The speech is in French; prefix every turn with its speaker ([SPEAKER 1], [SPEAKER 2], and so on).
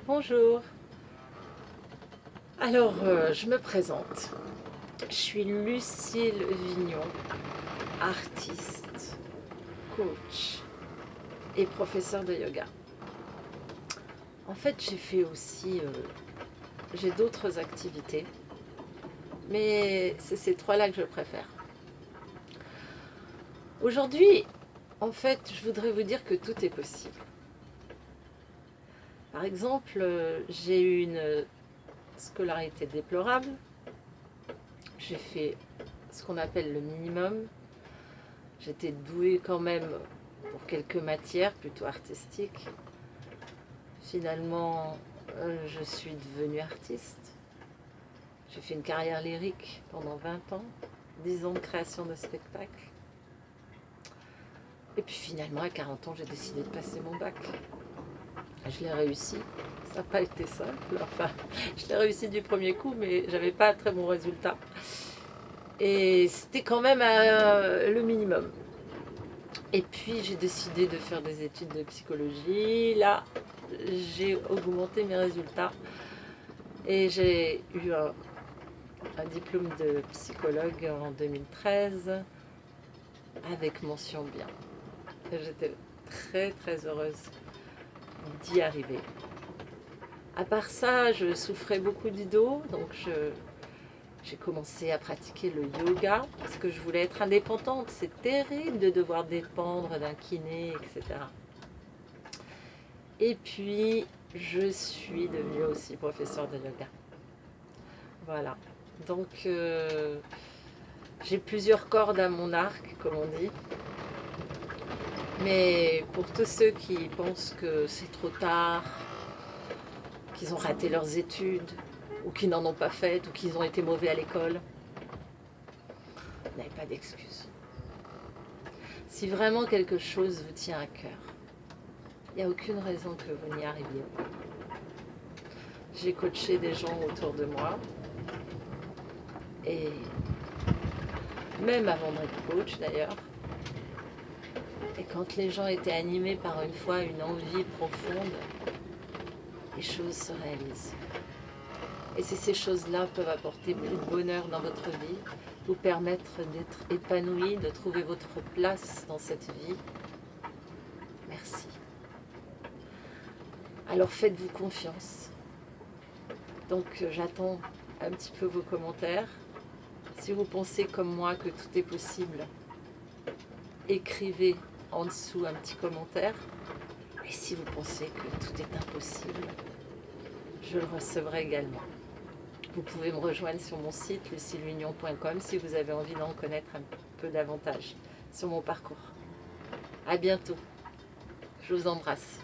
[SPEAKER 1] Bonjour. Alors, je me présente. Je suis Lucille Vignon, artiste, coach et professeure de yoga. En fait, j'ai fait aussi, j'ai d'autres activités, mais c'est ces trois-là que je préfère. Aujourd'hui, en fait, je voudrais vous dire que tout est possible. Par exemple, j'ai eu une scolarité déplorable. J'ai fait ce qu'on appelle le minimum. J'étais douée quand même pour quelques matières plutôt artistiques. Finalement, je suis devenue artiste. J'ai fait une carrière lyrique pendant 20 ans, 10 ans de création de spectacles. Et puis finalement, à 40 ans, j'ai décidé de passer mon bac. Je l'ai réussi. Ça n'a pas été simple. Enfin, je l'ai réussi du premier coup, mais j'avais pas très bon résultat. Et c'était quand même le minimum. Et puis j'ai décidé de faire des études de psychologie. Là, j'ai augmenté mes résultats et j'ai eu un diplôme de psychologue en 2013 avec mention bien. J'étais très très heureuse d'y arriver. À part ça, je souffrais beaucoup du dos, donc j'ai commencé à pratiquer le yoga parce que je voulais être indépendante. C'est terrible de devoir dépendre d'un kiné, etc. Et puis, je suis devenue aussi professeure de yoga. Voilà. Donc, j'ai plusieurs cordes à mon arc, comme on dit. Mais pour tous ceux qui pensent que c'est trop tard, qu'ils ont raté leurs études, ou qui n'en ont pas faites, ou qu'ils ont été mauvais à l'école, vous n'avez pas d'excuses. Si vraiment quelque chose vous tient à cœur, il n'y a aucune raison que vous n'y arriviez pas. J'ai coaché des gens autour de moi, et même avant d'être coach d'ailleurs, et quand les gens étaient animés par une foi, une envie profonde, les choses se réalisent. Et si ces choses-là peuvent apporter plus de bonheur dans votre vie, vous permettre d'être épanoui, de trouver votre place dans cette vie, merci. Alors faites-vous confiance. Donc j'attends un petit peu vos commentaires. Si vous pensez comme moi que tout est possible, écrivez en dessous un petit commentaire. Et si vous pensez que tout est impossible, je le recevrai également. Vous pouvez me rejoindre sur mon site lucilleunion.com si vous avez envie d'en connaître un peu davantage sur mon parcours. À bientôt. Je vous embrasse.